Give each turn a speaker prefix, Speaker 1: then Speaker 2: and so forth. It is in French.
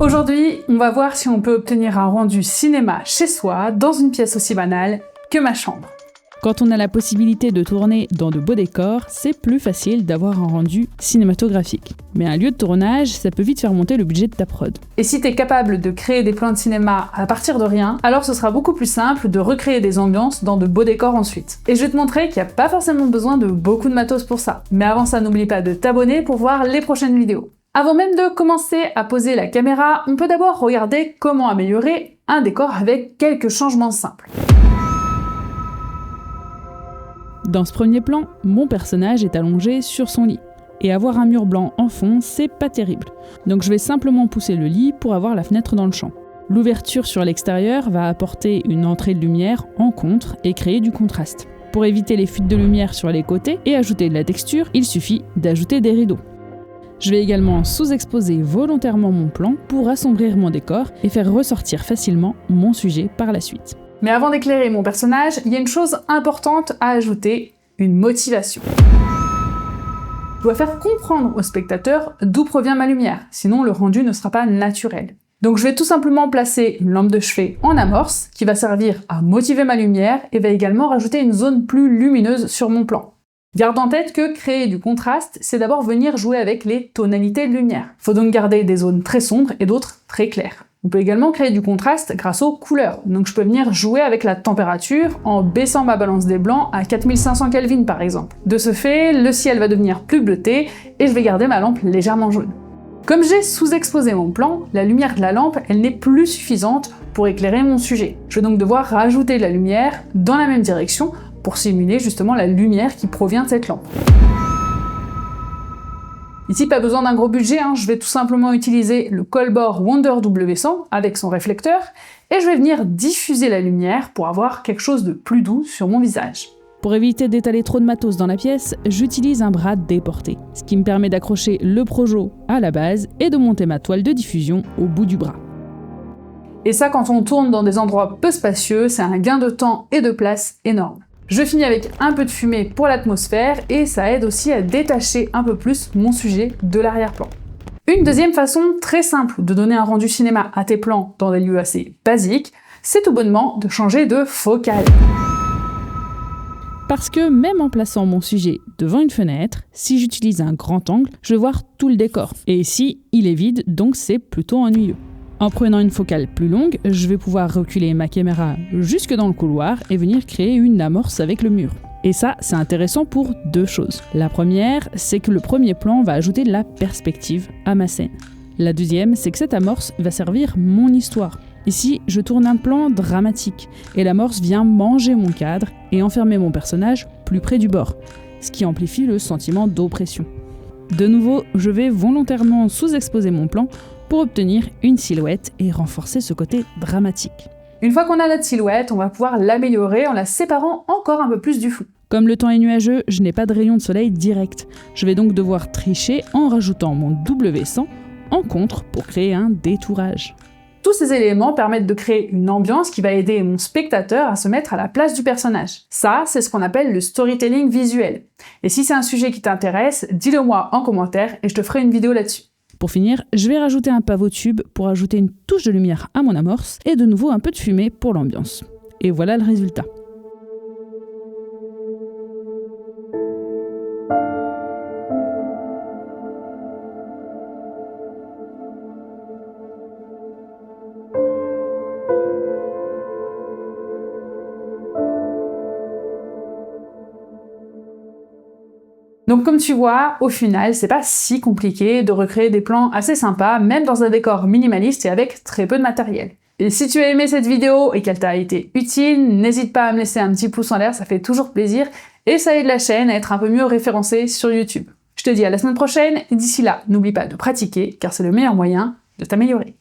Speaker 1: Aujourd'hui, on va voir si on peut obtenir un rendu cinéma chez soi, dans une pièce aussi banale que ma chambre.
Speaker 2: Quand on a la possibilité de tourner dans de beaux décors, c'est plus facile d'avoir un rendu cinématographique. Mais un lieu de tournage, ça peut vite faire monter le budget de ta prod.
Speaker 1: Et si t'es capable de créer des plans de cinéma à partir de rien, alors ce sera beaucoup plus simple de recréer des ambiances dans de beaux décors ensuite. Et je vais te montrer qu'il n'y a pas forcément besoin de beaucoup de matos pour ça. Mais avant ça, n'oublie pas de t'abonner pour voir les prochaines vidéos. Avant même de commencer à poser la caméra, on peut d'abord regarder comment améliorer un décor avec quelques changements simples.
Speaker 2: Dans ce premier plan, mon personnage est allongé sur son lit. Et avoir un mur blanc en fond, c'est pas terrible. Donc je vais simplement pousser le lit pour avoir la fenêtre dans le champ. L'ouverture sur l'extérieur va apporter une entrée de lumière en contre et créer du contraste. Pour éviter les fuites de lumière sur les côtés et ajouter de la texture, il suffit d'ajouter des rideaux. Je vais également sous-exposer volontairement mon plan pour assombrir mon décor et faire ressortir facilement mon sujet par la suite.
Speaker 1: Mais avant d'éclairer mon personnage, il y a une chose importante à ajouter, une motivation. Je dois faire comprendre au spectateur d'où provient ma lumière, sinon le rendu ne sera pas naturel. Donc je vais tout simplement placer une lampe de chevet en amorce qui va servir à motiver ma lumière et va également rajouter une zone plus lumineuse sur mon plan. Garde en tête que créer du contraste, c'est d'abord venir jouer avec les tonalités de lumière. Il faut donc garder des zones très sombres et d'autres très claires. On peut également créer du contraste grâce aux couleurs. Donc je peux venir jouer avec la température en baissant ma balance des blancs à 4500 Kelvin par exemple. De ce fait, le ciel va devenir plus bleuté et je vais garder ma lampe légèrement jaune. Comme j'ai sous-exposé mon plan, la lumière de la lampe, elle n'est plus suffisante pour éclairer mon sujet. Je vais donc devoir rajouter de la lumière dans la même direction pour simuler justement la lumière qui provient de cette lampe. Ici, pas besoin d'un gros budget, je vais tout simplement utiliser le Colbor Wonder W100 avec son réflecteur et je vais venir diffuser la lumière pour avoir quelque chose de plus doux sur mon visage.
Speaker 2: Pour éviter d'étaler trop de matos dans la pièce, j'utilise un bras déporté, ce qui me permet d'accrocher le projo à la base et de monter ma toile de diffusion au bout du bras.
Speaker 1: Et ça, quand on tourne dans des endroits peu spacieux, c'est un gain de temps et de place énorme. Je finis avec un peu de fumée pour l'atmosphère et ça aide aussi à détacher un peu plus mon sujet de l'arrière-plan. Une deuxième façon très simple de donner un rendu cinéma à tes plans dans des lieux assez basiques, c'est tout bonnement de changer de focale.
Speaker 2: Parce que même en plaçant mon sujet devant une fenêtre, si j'utilise un grand angle, je vais voir tout le décor. Et ici, il est vide, donc c'est plutôt ennuyeux. En prenant une focale plus longue, je vais pouvoir reculer ma caméra jusque dans le couloir et venir créer une amorce avec le mur. Et ça, c'est intéressant pour deux choses. La première, c'est que le premier plan va ajouter de la perspective à ma scène. La deuxième, c'est que cette amorce va servir mon histoire. Ici, je tourne un plan dramatique et l'amorce vient manger mon cadre et enfermer mon personnage plus près du bord, ce qui amplifie le sentiment d'oppression. De nouveau, je vais volontairement sous-exposer mon plan pour obtenir une silhouette et renforcer ce côté dramatique.
Speaker 1: Une fois qu'on a notre silhouette, on va pouvoir l'améliorer en la séparant encore un peu plus du fond.
Speaker 2: Comme le temps est nuageux, je n'ai pas de rayon de soleil direct. Je vais donc devoir tricher en rajoutant mon W100 en contre pour créer un détourage.
Speaker 1: Tous ces éléments permettent de créer une ambiance qui va aider mon spectateur à se mettre à la place du personnage. Ça, c'est ce qu'on appelle le storytelling visuel. Et si c'est un sujet qui t'intéresse, dis-le moi en commentaire et je te ferai une vidéo là-dessus.
Speaker 2: Pour finir, je vais rajouter un pavot tube pour ajouter une touche de lumière à mon amorce et de nouveau un peu de fumée pour l'ambiance. Et voilà le résultat.
Speaker 1: Donc comme tu vois, au final, c'est pas si compliqué de recréer des plans assez sympas, même dans un décor minimaliste et avec très peu de matériel. Et si tu as aimé cette vidéo et qu'elle t'a été utile, n'hésite pas à me laisser un petit pouce en l'air, ça fait toujours plaisir, et ça aide la chaîne à être un peu mieux référencée sur YouTube. Je te dis à la semaine prochaine, et d'ici là, n'oublie pas de pratiquer, car c'est le meilleur moyen de t'améliorer.